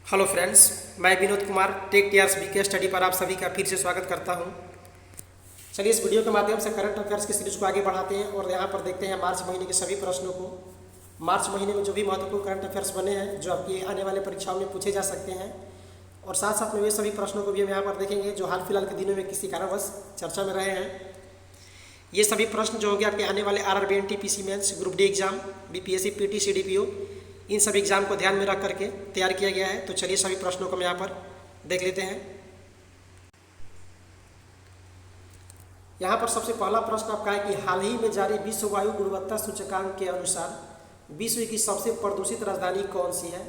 Hello friends, मैं Vinod Kumar tech TRS BK study पर आप सभी का फिर से स्वागत करता हूं। चलिए इस वीडियो के माध्यम से करंट अफेयर्स की सीरीज को आगे बढ़ाते हैं और यहां पर देखते हैं मार्च महीने के सभी प्रश्नों को। मार्च महीने में जो भी महत्वपूर्ण करंट अफेयर्स बने हैं जो आपकी आने वाले परीक्षाओं में पूछे जा सकते हैं, और साथ साथ में वे सभी प्रश्नों को भी हम यहाँ पर देखेंगे जो हाल फिलहाल के दिनों में किसी कारणवश चर्चा में रहे हैं। ये सभी प्रश्न जो होंगे आपके आने वाले RRB NTPC mains, group D exam, BPSC, PT, CDPO, इन सभी एग्जाम को ध्यान में रख करके तैयार किया गया है। तो चलिए सभी प्रश्नों को हम यहाँ पर देख लेते हैं। यहाँ पर सबसे पहला प्रश्न आपका है कि हाल ही में जारी विश्व वायु गुणवत्ता सूचकांक के अनुसार विश्व की सबसे प्रदूषित राजधानी कौन सी है।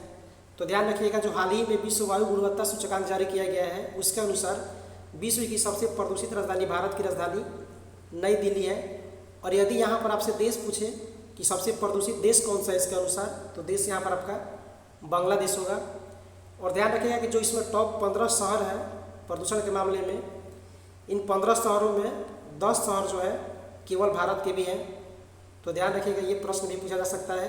तो ध्यान रखिएगा, जो हाल ही में विश्व वायु गुणवत्ता सूचकांक जारी किया गया है उसके अनुसार विश्व की सबसे प्रदूषित राजधानी, भारत की राजधानी नई दिल्ली है। और यदि यहाँ पर आपसे देश पूछे कि सबसे प्रदूषित देश कौन सा है इसके अनुसार, तो देश यहाँ पर आपका बांग्लादेश होगा। और ध्यान रखिएगा कि जो इसमें टॉप 15 शहर है प्रदूषण के मामले में, इन 15 शहरों में 10 शहर जो है केवल भारत के भी हैं। तो ध्यान रखिएगा, ये प्रश्न भी पूछा जा सकता है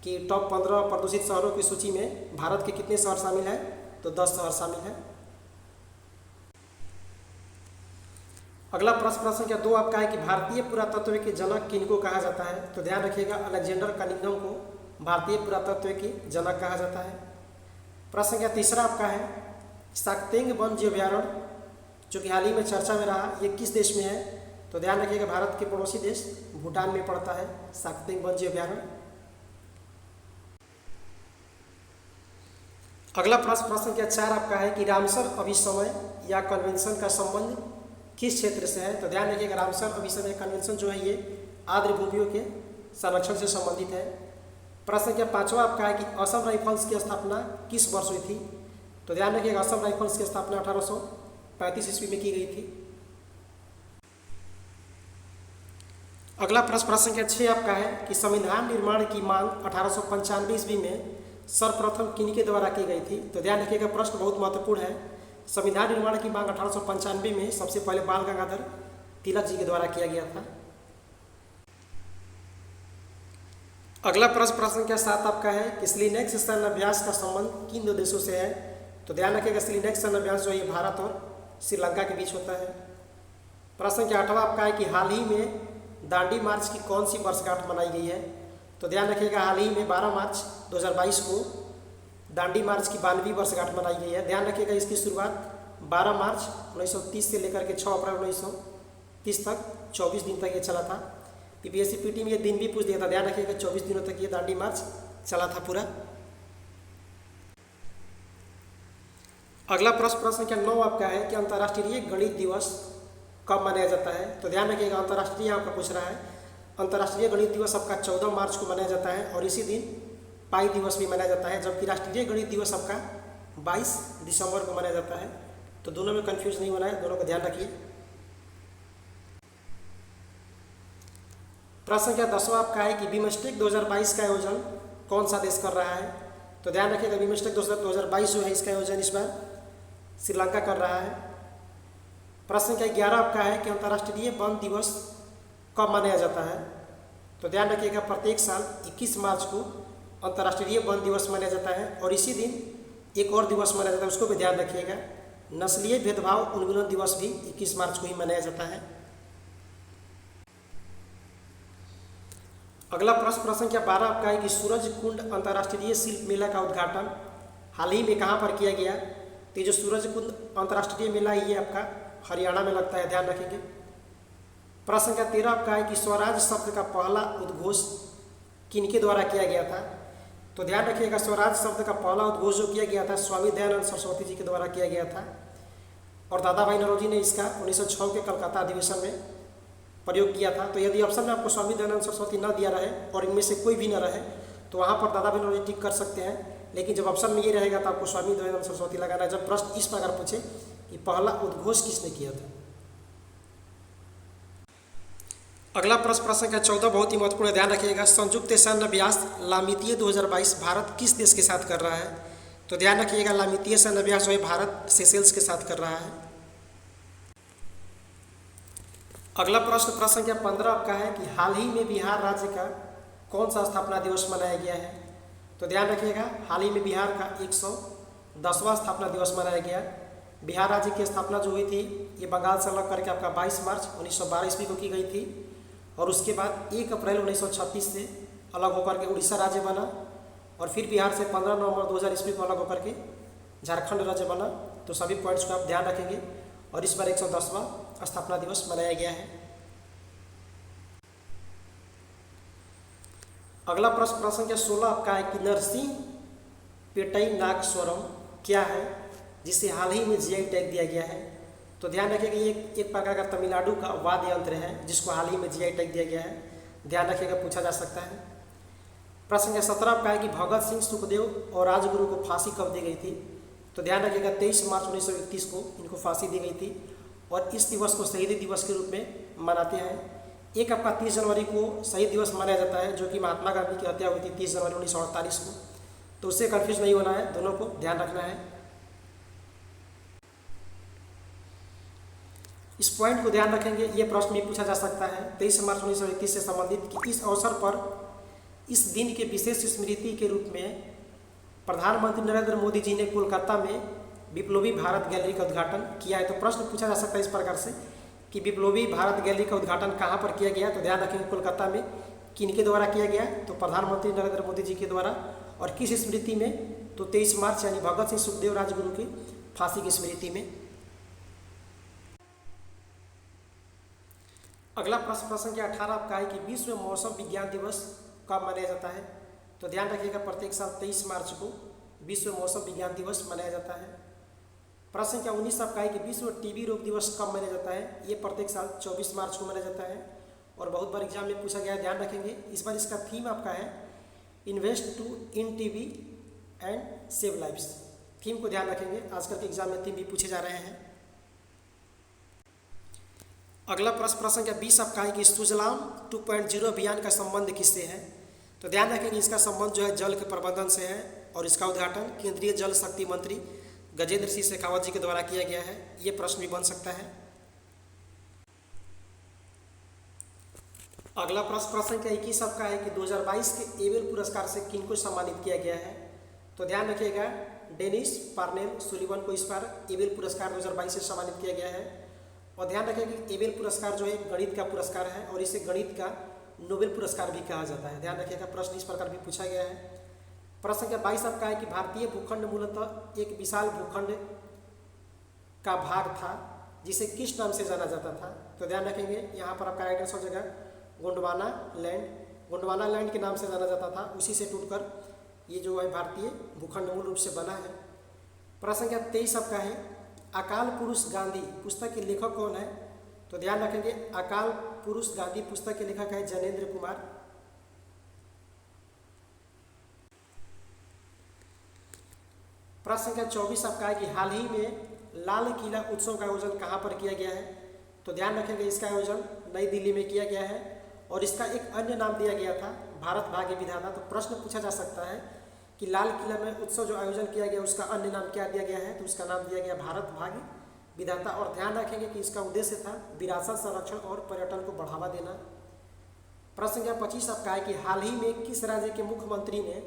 कि टॉप 15 प्रदूषित शहरों की सूची में भारत के कितने शहर शामिल हैं, तो 10 शहर शामिल हैं। अगला प्रश्न संख्या 2 आपका है कि भारतीय पुरातत्व के जनक किनको कहा जाता है। तो ध्यान रखिएगा, अलेक्जेंडर कनिंघम को भारतीय पुरातत्व के जनक कहा जाता है। प्रश्न संख्या 3 आपका है साक्तेंग वन्य अभयारण्य जो कि हाल ही में चर्चा में रहा, ये किस देश में है। तो ध्यान रखिएगा, भारत के पड़ोसी देश भूटान में पड़ता है साक्तेंग वन्य अभयारण्य। अगला प्रश्न संख्या 4 आपका है कि रामसर अभिसमय या कन्वेंशन का संबंध किस क्षेत्र से है। तो ध्यान रखिएगा, रामसर अभिसमय कन्वेंशन जो है ये आर्द्र भूमियों के संरक्षण से संबंधित है। प्रश्न संख्या 5 आपका है कि असम राइफल्स की स्थापना किस वर्ष हुई थी। तो ध्यान रखिएगा, असम राइफल्स की स्थापना 1835 ईस्वी में की गई थी। अगला प्रश्न संख्या 6 आपका है कि संविधान निर्माण की मांग 1895 ईस्वी में सर्वप्रथम किनके द्वारा की गई थी। तो ध्यान रखिएगा, प्रश्न बहुत महत्वपूर्ण है। संविधान निर्माण की मांग 1895 में सबसे पहले बाल गंगाधर तिलक जी के द्वारा किया गया था। अगला प्रश्न संख्या 7 आपका है कि स्लिनेक्स सैन्य अभ्यास का संबंध किन दो देशों से है। तो ध्यान रखिएगा, स्लिनेक्स सैन्य अभ्यास जो है भारत और श्रीलंका के बीच होता है। प्रश्न संख्या 8 आपका है कि हाल ही में दांडी मार्च की कौन सी वर्षगांठ मनाई गई है। तो ध्यान रखिएगा, हाल ही में 12 मार्च 2022 को दांडी मार्च की 92वीं वर्षगांठ मनाई गई है। ध्यान रखिएगा, इसकी शुरुआत 12 मार्च 1930 से लेकर के 6 अप्रैल 1930 तक 24 दिन तक ये चला था। पीपीएससी पीटी में ये दिन भी पूछ दिया था। ध्यान रखिएगा, 24 दिनों तक ये दांडी मार्च चला था पूरा। अगला प्रश्न संख्या 9 आपका है कि अंतर्राष्ट्रीय गणित दिवस कब मनाया जाता है। तो ध्यान रखिएगा, अंतर्राष्ट्रीय यहाँ पर पूछ रहा है। अंतर्राष्ट्रीय गणित दिवस आपका 14 मार्च को मनाया जाता है और इसी दिन पाई दिवस भी मनाया जाता है, जबकि राष्ट्रीय गणित दिवस आपका 22 दिसंबर को मनाया जाता है। तो दोनों में कंफ्यूज नहीं होना है, दोनों का ध्यान रखिए। प्रश्न संख्या 10 आपका है कि बिमस्टेक 2022 का आयोजन कौन सा देश कर रहा है। तो ध्यान रखिएगा, बिमस्टेक 2022 जो है इसका आयोजन इस बार श्रीलंका कर रहा है। प्रश्न संख्या 11 आपका है कि अंतर्राष्ट्रीय वन दिवस कब मनाया जाता है। तो ध्यान रखिएगा, प्रत्येक साल 21 मार्च को अंतर्राष्ट्रीय वन दिवस मनाया जाता है और इसी दिन एक और दिवस मनाया जाता है, उसको भी ध्यान रखिएगा, नस्लीय भेदभाव उन्मूलन दिवस भी 21 मार्च को ही मनाया जाता है। अगला प्रश्न संख्या 12 आपका है कि सूरज कुंड अंतर्राष्ट्रीय शिल्प मेला का उद्घाटन हाल ही में कहाँ पर किया गया। तो ये जो सूरज कुंड अंतर्राष्ट्रीय मेला ये आपका हरियाणा में लगता है, ध्यान रखेंगे। प्रश्न संख्या 13 आपका है कि स्वराज शब्द का पहला उद्घोष किनके द्वारा किया गया था। तो ध्यान रखिएगा, स्वराज शब्द का पहला उद्घोष जो किया गया था स्वामी दयानंद सरस्वती जी के द्वारा किया गया था और दादा भाई नौरोजी ने इसका 1906 के कलकत्ता अधिवेशन में प्रयोग किया था। तो यदि ऑप्शन में आपको स्वामी दयानंद सरस्वती न दिया रहे और इनमें से कोई भी न रहे तो वहाँ पर दादा भाई नौरोजी टिक कर सकते हैं, लेकिन जब ऑप्शन में ये रहेगा तो आपको स्वामी दयानंद सरस्वती लगाना है जब प्रश्न इस प्रकार पूछे कि पहला उद्घोष किसने किया था। अगला प्रश्न संख्या 14 बहुत ही महत्वपूर्ण, ध्यान रखिएगा, संयुक्त सैन्य अभ्यास लामितीय 2022 भारत किस देश के साथ कर रहा है। तो ध्यान रखिएगा, लामितीय सैन्य अभ्यास जो है भारत सेशेल्स के साथ कर रहा है। अगला प्रश्न संख्या 15 आपका है कि हाल ही में बिहार राज्य का कौन सा स्थापना दिवस मनाया गया है। तो ध्यान रखिएगा, हाल ही में बिहार का 10वां स्थापना दिवस मनाया गया। बिहार राज्य की स्थापना जो हुई थी ये बंगाल से अलग करके आपका 22 मार्च 1912 ईस्वी को की गई थी और उसके बाद 1 अप्रैल 1936 से अलग होकर के उड़ीसा राज्य बना और फिर बिहार से 15 नवंबर 2000 ईस्वी को अलग होकर के झारखंड राज्य बना। तो सभी पॉइंट्स को आप ध्यान रखेंगे और इस बार 110वां स्थापना दिवस मनाया गया है। अगला प्रश्न संख्या 16 आपका है कि नरसिंह पेटई नागस्वरम क्या है जिसे हाल ही में जीआई टैग दिया गया है। तो ध्यान रखिएगा ये एक प्रकार का तमिलनाडु का वाद्य यंत्र है जिसको हाल ही में जीआई टैग दिया गया है। ध्यान रखिएगा पूछा जा सकता है। प्रश्न संख्या 17 आपका है कि भगत सिंह, सुखदेव और राजगुरु को फांसी कब दी गई थी। तो ध्यान रखिएगा 23 मार्च 1931 को इनको फांसी दी गई थी और इस दिवस को शहीदी दिवस के रूप में मनाते हैं। एक आपका 30 जनवरी को शहीद दिवस मनाया जाता है जो कि महात्मा गांधी की हत्या हुई थी 30 जनवरी 1948 को। तो उससे कन्फ्यूज नहीं होना है, दोनों को ध्यान रखना है। इस पॉइंट को ध्यान रखेंगे, ये प्रश्न भी पूछा जा सकता है 23 मार्च 1931 से संबंधित कि इस अवसर पर इस दिन के विशेष स्मृति के रूप में प्रधानमंत्री नरेंद्र मोदी जी ने कोलकाता में विप्लवी भारत गैलरी का उद्घाटन किया है। तो प्रश्न पूछा जा सकता है इस प्रकार से कि विप्लवी भारत गैलरी का उद्घाटन कहाँ पर किया गया। तो ध्यान रखेंगे कोलकाता में किनके द्वारा किया गया। तो प्रधानमंत्री नरेंद्र मोदी जी के द्वारा और किस स्मृति में। तो 23 मार्च यानी भगत सिंह, सुखदेव, राजगुरु की फांसी की स्मृति में। अगला प्रश्न संख्या 18 आपका है कि विश्व मौसम विज्ञान दिवस कब मनाया जाता है। तो ध्यान रखिएगा प्रत्येक साल 23 मार्च को विश्व मौसम विज्ञान दिवस मनाया जाता है। प्रश्न संख्या 19 आपका है कि विश्व टीबी रोग दिवस कब मनाया जाता है। ये प्रत्येक साल 24 मार्च को मनाया जाता है और बहुत बार एग्जाम में पूछा गया है, ध्यान रखेंगे। इस बार इसका थीम आपका है invest to in TB and save lives. Theme को ध्यान रखेंगे, आजकल के एग्जाम में थीम भी पूछे जा रहे हैं। अगला प्रश्न संख्या 20 आपका है कि सुजलाम 2.0 अभियान का संबंध किससे है। तो ध्यान रखेंगे इसका संबंध जो है जल के प्रबंधन से है और इसका उद्घाटन केंद्रीय जल शक्ति मंत्री गजेंद्र सिंह शेखावत जी के द्वारा किया गया है। ये प्रश्न भी बन सकता है। अगला प्रश्न संख्या 21 आपका है कि 2022 के एबेल पुरस्कार से किनको सम्मानित किया गया है। तो ध्यान रखिएगा डेनिस पार्नेल सुलिवन को इस बार एबेल पुरस्कार 2022 से सम्मानित किया गया है। और ध्यान रखें कि एबेल पुरस्कार जो है गणित का पुरस्कार है और इसे गणित का नोबेल पुरस्कार भी कहा जाता है। ध्यान रखिएगा प्रश्न इस प्रकार भी पूछा गया है। प्रश्न संख्या 22 आपका है कि भारतीय भूखंड मूलतः एक विशाल भूखंड का भाग था जिसे किस नाम से जाना जाता था। तो ध्यान रखेंगे यहाँ पर आपका राइट आंसर हो जाएगा गोंडवाना लैंड। गोंडवाना लैंड के नाम से जाना जाता था, उसी से टूटकर ये जो है भारतीय भूखंड मूल रूप से बना है। प्रश्न संख्या 23 आपका है अकाल पुरुष गांधी पुस्तक के लेखक कौन है। तो ध्यान रखेंगे अकाल पुरुष गांधी पुस्तक के लेखक है जनेंद्र कुमार। प्रश्न संख्या 24 आपका है कि हाल ही में लाल किला उत्सव का आयोजन कहाँ पर किया गया है। तो ध्यान रखेंगे इसका आयोजन नई दिल्ली में किया गया है और इसका एक अन्य नाम दिया गया था भारत भाग्य विधाता। तो प्रश्न पूछा जा सकता है कि लाल किला में उत्सव जो आयोजन किया गया उसका अन्य नाम क्या दिया गया है। तो उसका नाम दिया गया भारत भाग्य विधाता और ध्यान रखेंगे कि इसका उद्देश्य था विरासत संरक्षण और पर्यटन को बढ़ावा देना। प्रश्न संख्या 25 आपका है कि हाल ही में किस राज्य के मुख्यमंत्री ने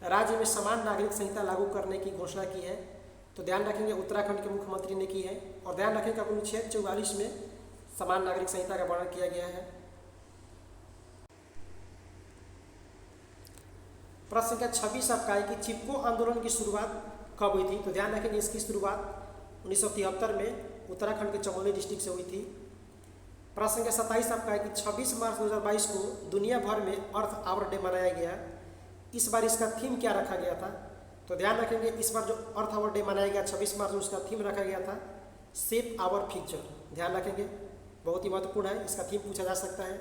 राज्य में समान नागरिक संहिता लागू करने की घोषणा की है। तो ध्यान रखेंगे उत्तराखंड के मुख्यमंत्री ने की है और ध्यान रखेंगे अनुच्छेद 44 में समान नागरिक संहिता का वर्णन किया गया है। प्रश्न संख्या 26 आपका है कि चिपको आंदोलन की शुरुआत कब हुई थी। तो ध्यान रखेंगे इसकी शुरुआत 1973 में उत्तराखंड के चमोली डिस्ट्रिक्ट से हुई थी। प्रश्न संख्या 27 आपका है कि 26 मार्च 2022 को दुनिया भर में अर्थ आवर डे मनाया गया। इस बार इसका थीम क्या रखा गया था। तो ध्यान रखेंगे इस बार जो अर्थ आवर डे मनाया गया 26 मार्च, उसका थीम रखा गया था सेव आवर फ्यूचर। ध्यान रखेंगे बहुत ही महत्वपूर्ण है, इसका थीम पूछा जा सकता है।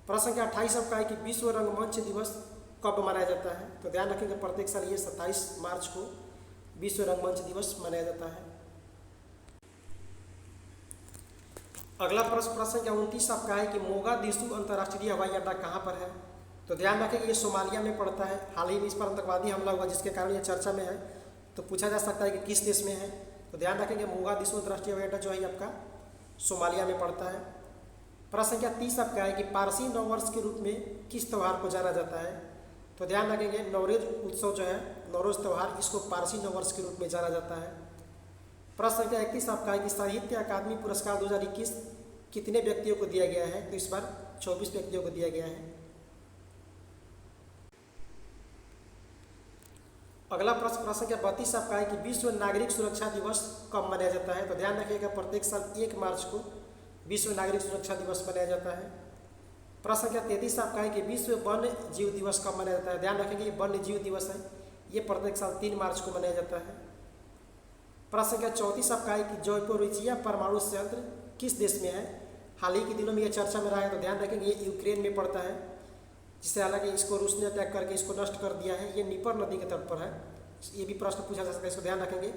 प्रश्न संख्या 28 आपका है कि विश्व रंगमंच दिवस कब मनाया जाता है। तो ध्यान रखेंगे प्रत्येक साल ये 27 मार्च को विश्व रंगमंच दिवस मनाया जाता है। अगला प्रश्न संख्या 29 आपका है कि मोगादिशु अंतर्राष्ट्रीय हवाई अड्डा कहाँ पर है। तो ध्यान रखेंगे ये सोमालिया में पड़ता है। हाल ही में इस पर आतंकवादी हमला हुआ जिसके कारण ये चर्चा में है, तो पूछा जा सकता है कि किस देश में है। तो ध्यान रखेंगे मोगादिशु अंतर्राष्ट्रीय हवाई अड्डा जो है आपका सोमालिया में पड़ता है। प्रश्न संख्या 30 आपका है कि पारसी नववर्ष के रूप में किस त्यौहार को जाना जाता है। तो ध्यान रखेंगे नवरेज उत्सव जो है, नवरोज त्यौहार, इसको पारसी नववर्ष के रूप में जाना जाता है। प्रश्न संख्या 31 आपका है कि साहित्य अकादमी पुरस्कार 2021 कितने व्यक्तियों को दिया गया है? तो इस बार 24 व्यक्तियों को दिया गया है। अगला प्रश्न संख्या 32 आपका है कि विश्व नागरिक सुरक्षा दिवस कब मनाया जाता है? तो ध्यान रखिएगा प्रत्येक साल 1 मार्च को विश्व नागरिक सुरक्षा दिवस मनाया जाता है। प्रश्न संख्या 33 आपका है कि विश्व वन्य जीव दिवस कब मनाया जाता है? ध्यान रखेंगे ये वन्य जीव दिवस है, ये प्रत्येक साल 3 मार्च को मनाया जाता है। प्रश्न संख्या 34 आपका है कि ज़पोरिजिया परमाणु संयंत्र किस देश में है? हाल ही के दिनों में ये चर्चा में रहा है, तो ध्यान रखेंगे ये यूक्रेन में पड़ता है, जिससे हालांकि इसको रूस ने अटैक करके इसको नष्ट कर दिया है। ये नीपर नदी के तट पर है, ये भी प्रश्न पूछा जा सकता है, इसको ध्यान रखेंगे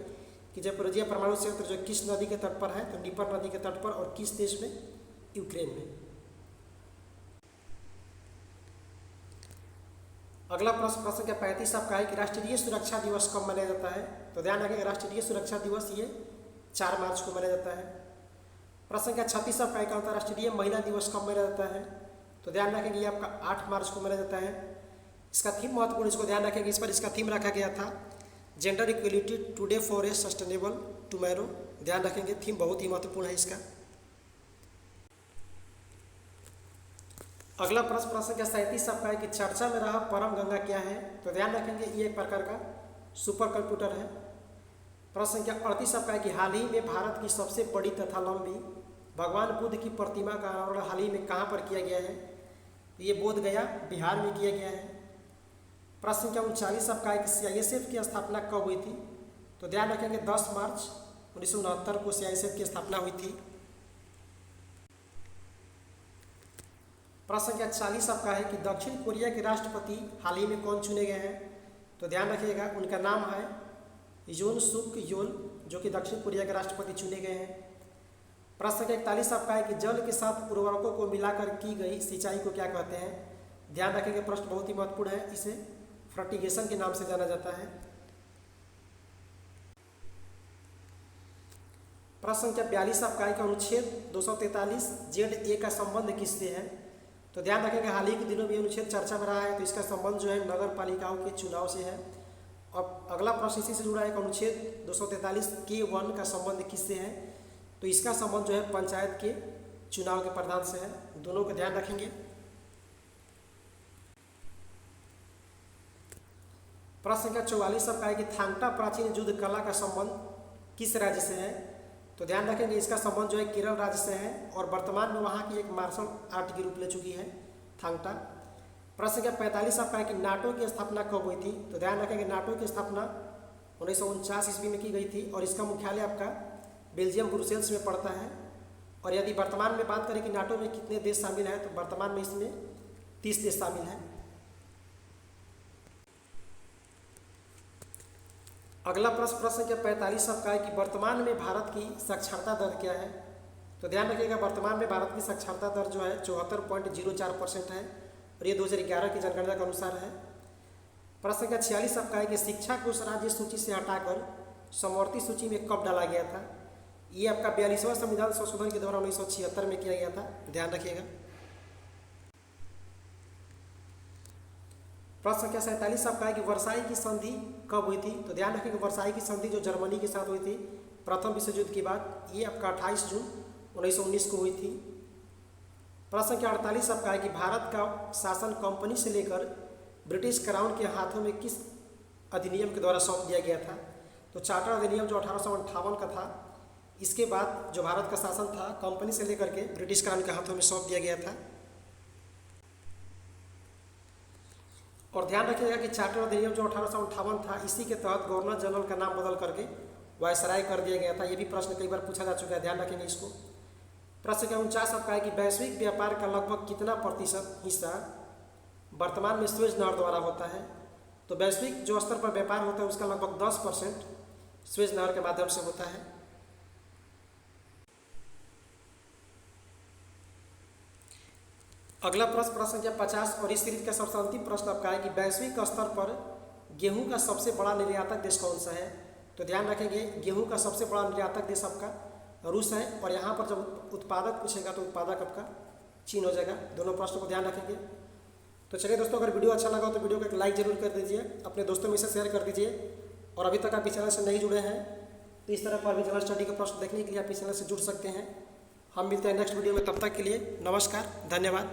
कि ज़पोरिजिया परमाणु संयंत्र जो किस नदी के तट पर है? तो नीपर नदी के तट पर, और किस देश में? यूक्रेन में। अगला प्रश्न संख्या 35 आपका है कि राष्ट्रीय सुरक्षा दिवस कब मनाया जाता है? तो ध्यान रखेंगे राष्ट्रीय सुरक्षा दिवस ये 4 मार्च को मनाया जाता है। प्रश्न संख्या 36 आपका है कि अंतर्राष्ट्रीय महिला दिवस कब मनाया जाता है? तो ध्यान रखेंगे ये आपका 8 मार्च को मनाया जाता है। इसका थीम महत्वपूर्ण, इसको ध्यान रखेंगे, इस पर इसका थीम रखा गया था gender equality today for a sustainable tomorrow. ध्यान रखेंगे थीम बहुत ही महत्वपूर्ण है इसका। अगला प्रश्न संख्या 37 आपका है कि चर्चा में रहा परम गंगा क्या है? तो ध्यान रखेंगे ये एक प्रकार का सुपर कंप्यूटर है। प्रश्न संख्या 38 आपका है कि हाल ही में भारत की सबसे बड़ी तथा लंबी भगवान बुद्ध की प्रतिमा का अनावरण हाल ही में कहाँ पर किया गया है? ये बोध गया बिहार में किया गया है। प्रश्न संख्या 39 आपका है कि CISF की स्थापना कब हुई थी? तो ध्यान रखेंगे 10 मार्च 1969 को CISF की स्थापना हुई थी। प्रश्न संख्या 40 आपका है कि दक्षिण कोरिया के राष्ट्रपति हाल ही में कौन चुने गए हैं? तो ध्यान रखिएगा उनका नाम है योन सुक योल, जो कि दक्षिण कोरिया के राष्ट्रपति चुने गए हैं। प्रश्न संख्या 41 आपका है कि जल के साथ उर्वरकों को मिलाकर की गई सिंचाई को क्या कहते हैं? ध्यान रखेंगे प्रश्न बहुत ही महत्वपूर्ण है, इसे फर्टिगेशन के नाम से जाना जाता है। प्रश्न संख्या 42 आपका है कि अनुच्छेद 243 ZA का संबंध किससे है? तो ध्यान रखेंगे हाल ही के दिनों में अनुच्छेद चर्चा में रहा है, तो इसका संबंध जो है नगर पालिकाओं के चुनाव से है। और अगला प्रश्न इसी से जुड़ा है कि अनुच्छेद 243 K1 का संबंध किससे है? तो इसका संबंध जो है पंचायत के चुनाव के प्रधान से है। दोनों को ध्यान रखेंगे। प्रश्न संख्या 44 आपका है कि थांगटा प्राचीन युद्ध कला का संबंध किस राज्य से है? तो ध्यान रखेंगे इसका संबंध जो है केरल राज्य से है, और वर्तमान में वहाँ की एक मार्शल आर्ट की रूप ले चुकी है थांगटा। प्रश्न संख्या 45 आपका है कि नाटो की स्थापना कब हुई थी? तो ध्यान रखेंगे नाटो की स्थापना 1949 ईस्वी में की गई थी, और इसका मुख्यालय आपका बेल्जियम ब्रुसेल्स में पड़ता है। और यदि वर्तमान में बात करें कि नाटो में कितने देश शामिल हैं, तो वर्तमान में इसमें 30 देश शामिल हैं। अगला प्रश्न संख्या 45 आपका है कि वर्तमान में भारत की साक्षरता दर क्या है? तो ध्यान रखिएगा वर्तमान में भारत की साक्षरता दर जो है 74.04% है, और ये 2011 की जनगणना के अनुसार है। प्रश्न संख्या 46 आपका है कि शिक्षा को उस राज्य सूची से हटाकर समवर्ती सूची में कब डाला गया था? ये आपका 42वां संविधान संशोधन के द्वारा 1976 में किया गया था, ध्यान रखिएगा। प्रश्न संख्या 47 आपका है कि वर्साई की संधि कब हुई थी? तो ध्यान रखें कि वर्साई की संधि जो जर्मनी के साथ हुई थी प्रथम विश्व युद्ध के बाद, ये आपका 28 जून 1919 को हुई थी। प्रश्न संख्या 48 आपका है कि भारत का शासन कंपनी से लेकर ब्रिटिश क्राउन के हाथों में किस अधिनियम के द्वारा सौंप दिया गया था? तो चार्टर अधिनियम जो 1858 का था, इसके बाद जो भारत का शासन था कंपनी से लेकर के ब्रिटिश क्राउन के हाथों में सौंप दिया गया था। और ध्यान रखिएगा कि चार्टर अधिनियम जो 1858 था, इसी के तहत गवर्नर जनरल का नाम बदल करके वायसराय कर दिया गया था। ये भी प्रश्न कई बार पूछा जा चुका है, ध्यान रखेंगे इसको। प्रश्न संख्या 49 आपका है कि वैश्विक व्यापार का लगभग कितना प्रतिशत हिस्सा वर्तमान में स्वेज नहर द्वारा होता है? तो वैश्विक जो स्तर पर व्यापार होता है उसका लगभग 10% स्वेज नहर के माध्यम से होता है। अगला प्रश्न संख्या 50 और इस सीरीज का सबसे अंतिम प्रश्न आपका है कि वैश्विक स्तर पर गेहूं का सबसे बड़ा निर्यातक देश कौन सा है? तो ध्यान रखेंगे गेहूं का सबसे बड़ा निर्यातक देश आपका रूस है, और यहाँ पर जब उत्पादक पूछेगा तो उत्पादक आपका चीन हो जाएगा। दोनों प्रश्नों को ध्यान रखेंगे। तो चलिए दोस्तों, अगर वीडियो अच्छा लगा तो वीडियो को एक लाइक जरूर कर दीजिए, अपने दोस्तों में से शेयर कर दीजिए। और अभी तक आप इस चैनल से नहीं जुड़े हैं तो इस तरह पर भी जनरल स्टडी के प्रश्न देखने के लिए आप इस चैनल से जुड़ सकते हैं। हम मिलते हैं नेक्स्ट वीडियो में, तब तक के लिए नमस्कार, धन्यवाद।